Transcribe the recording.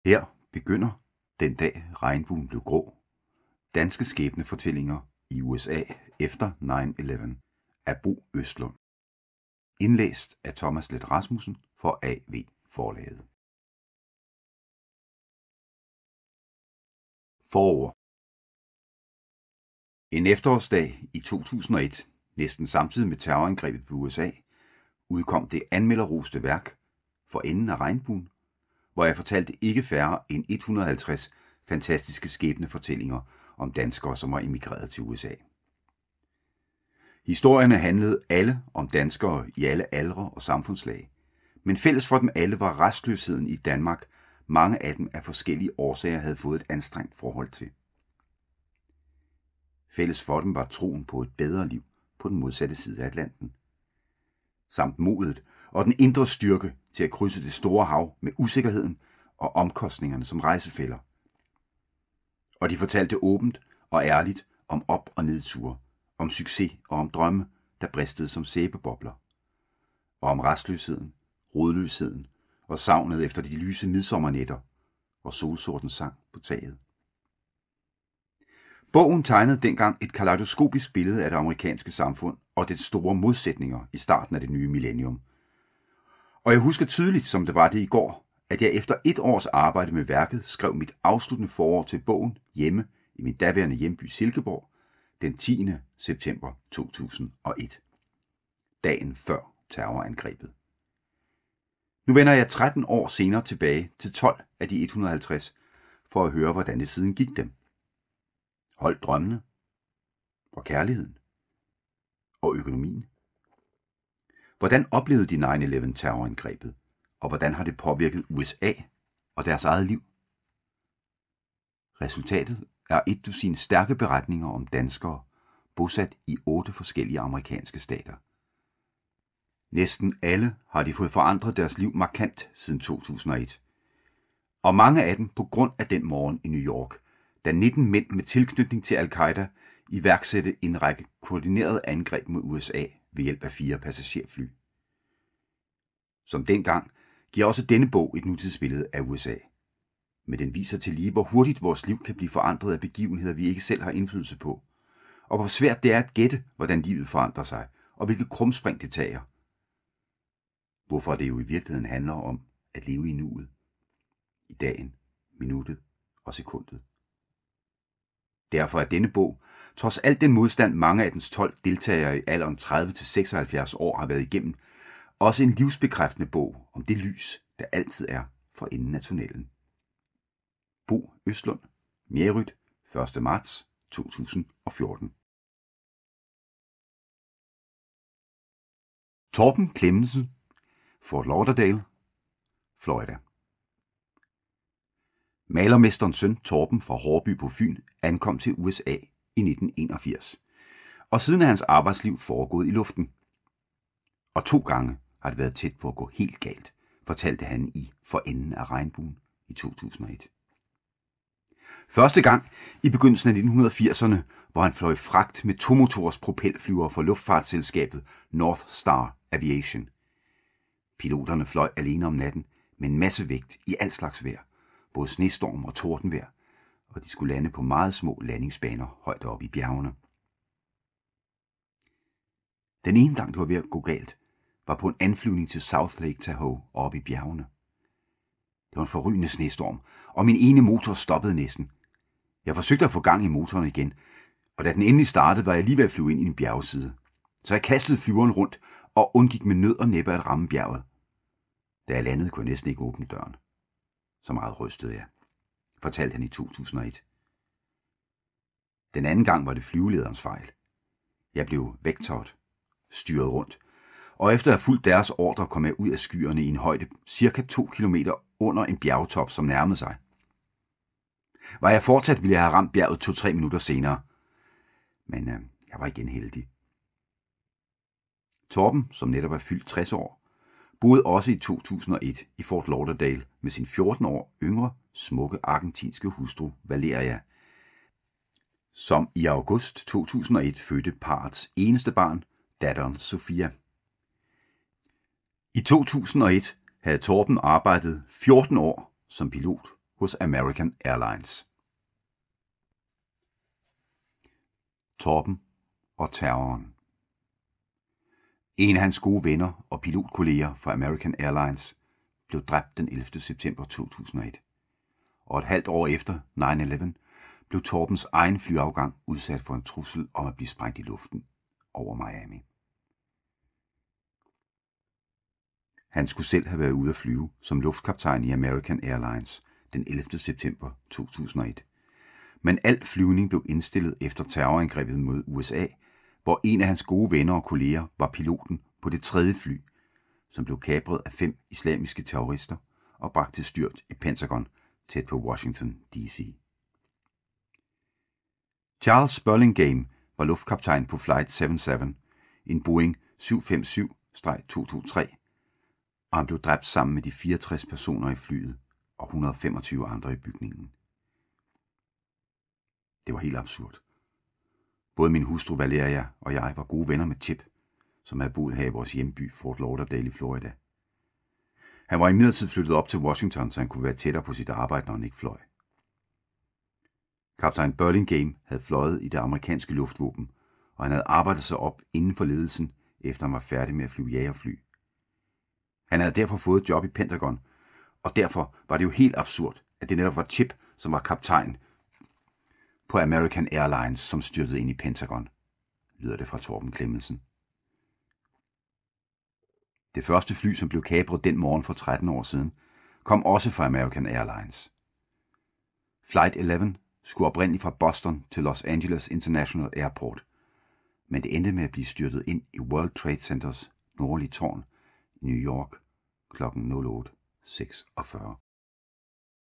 Her begynder Den dag regnbuen blev grå. Danske skæbnefortællinger i USA efter 9/11 af Bo Østlund. Indlæst af Thomas Leth Rasmussen for AV Forlaget. Forord. En efterårsdag i 2001, næsten samtidig med terrorangrebet på USA, udkom det anmelderroste værk For enden af regnbuen, hvor jeg fortalte ikke færre end 150 fantastiske skæbnefortællinger om danskere, som var emigreret til USA. Historierne handlede alle om danskere i alle aldre og samfundslag, men fælles for dem alle var rastløsheden i Danmark, mange af dem af forskellige årsager havde fået et anstrengt forhold til. Fælles for dem var troen på et bedre liv på den modsatte side af Atlanten, samt modet og den indre styrke til at krydse det store hav med usikkerheden og omkostningerne som rejsefælder. Og de fortalte åbent og ærligt om op- og nedture, om succes og om drømme, der bristede som sæbebobler, og om rastløsheden, rodløsheden og savnet efter de lyse midsommernetter og solsorten sang på taget. Bogen tegnede dengang et kaleidoskopisk billede af det amerikanske samfund og dets store modsætninger i starten af det nye millennium. Og jeg husker tydeligt, som det var det i går, at jeg efter 1 års arbejde med værket skrev mit afsluttende forord til bogen hjemme i min daværende hjemby Silkeborg den 10. september 2001. Dagen før terrorangrebet. Nu vender jeg 13 år senere tilbage til 12 af de 150 for at høre, hvordan det siden gik dem. Holdt drømmene? Og kærligheden? Og økonomien? Hvordan oplevede de 9/11 terrorangrebet? Og hvordan har det påvirket USA og deres eget liv? Resultatet er 1 stærke beretninger om danskere, bosat i 8 forskellige amerikanske stater. Næsten alle har de fået forandret deres liv markant siden 2001. Og mange af dem på grund af den morgen i New York, da 19 mænd med tilknytning til Al-Qaida iværksatte en række koordinerede angreb mod USA ved hjælp af 4 passagerfly. Som dengang giver også denne bog et nutidsbillede af USA. Men den viser til lige, hvor hurtigt vores liv kan blive forandret af begivenheder, vi ikke selv har indflydelse på, og hvor svært det er at gætte, hvordan livet forandrer sig, og hvilke krumspring det tager. Hvorfor det jo i virkeligheden handler om at leve i nuet, i dagen, minuttet og sekundet. Derfor er denne bog, trods alt den modstand mange af dens 12 deltagere i alderen 30-76 år har været igennem, også en livsbekræftende bog om det lys, der altid er for enden af tunnelen. Bo Østlund, Mjerryt, 1. marts 2014. Torben Clemmensen, Fort Lauderdale, Florida. Malermesterens søn Torben fra Hårby på Fyn ankom til USA i 1981, og siden er hans arbejdsliv foregået i luften. Og 2 gange har det været tæt på at gå helt galt, fortalte han i For enden af regnbuen i 2001. Første gang i begyndelsen af 1980'erne, hvor han fløj fragt med 2-motors propelflyver for luftfartsselskabet North Star Aviation. Piloterne fløj alene om natten med en masse vægt i al slags vejr, både snestorm og tordenvejr, og de skulle lande på meget små landingsbaner højt oppe i bjergene. Den ene gang, det var ved at gå galt, var på en anflyvning til South Lake Tahoe oppe i bjergene. Det var en forrygende snestorm, og min ene motor stoppede næsten. Jeg forsøgte at få gang i motoren igen, og da den endelig startede, var jeg lige ved at flyve ind i en bjergside. Så jeg kastede flyveren rundt og undgik med nød og næppe at ramme bjerget. Da jeg landede, kunne jeg næsten ikke åbne døren. Så meget rystede jeg, fortalte han i 2001. Den anden gang var det flyvelederens fejl. Jeg blev vektoret, styret rundt, og efter at have fulgt deres ordre, kom jeg ud af skyerne i en højde cirka 2 kilometer under en bjergtop, som nærmede sig. Var jeg fortsat, ville jeg have ramt bjerget 2-3 minutter senere. Men jeg var igen heldig. Torben, som netop er fyldt 60 år, boede også i 2001 i Fort Lauderdale med sin 14 år yngre, smukke argentinske hustru Valeria, som i august 2001 fødte parrets eneste barn, datteren Sofia. I 2001 havde Torben arbejdet 14 år som pilot hos American Airlines. Torben og terroren. En af hans gode venner og pilotkolleger fra American Airlines blev dræbt den 11. september 2001. Og et halvt år efter 9/11 blev Torbens egen flyafgang udsat for en trussel om at blive sprængt i luften over Miami. Han skulle selv have været ude at flyve som luftkaptajn i American Airlines den 11. september 2001. Men al flyvning blev indstillet efter terrorangrebet mod USA, hvor en af hans gode venner og kolleger var piloten på det tredje fly, som blev kapret af 5 islamiske terrorister og bragt til styrt i Pentagon tæt på Washington, D.C. Charles Burlingame var luftkaptajn på Flight 77, en Boeing 757-223, og han blev dræbt sammen med de 64 personer i flyet og 125 andre i bygningen. Det var helt absurd. Både min hustru Valeria og jeg var gode venner med Chip, som havde boet her i vores hjemby Fort Lauderdale i Florida. Han var imidlertid flyttet op til Washington, så han kunne være tættere på sit arbejde, når han ikke fløj. Kaptajn Burlingame havde fløjet i det amerikanske luftvåben, og han havde arbejdet sig op inden for ledelsen, efter han var færdig med at flyve jagerfly. Han havde derfor fået et job i Pentagon, og derfor var det jo helt absurd, at det netop var Chip, som var kaptajn på American Airlines, som styrtede ind i Pentagon, lyder det fra Torben Clemmensen. Det første fly, som blev kapret den morgen for 13 år siden, kom også fra American Airlines. Flight 11 skulle oprindeligt fra Boston til Los Angeles International Airport, men det endte med at blive styrtet ind i World Trade Centers nordlige tårn i New York kl. 08:46.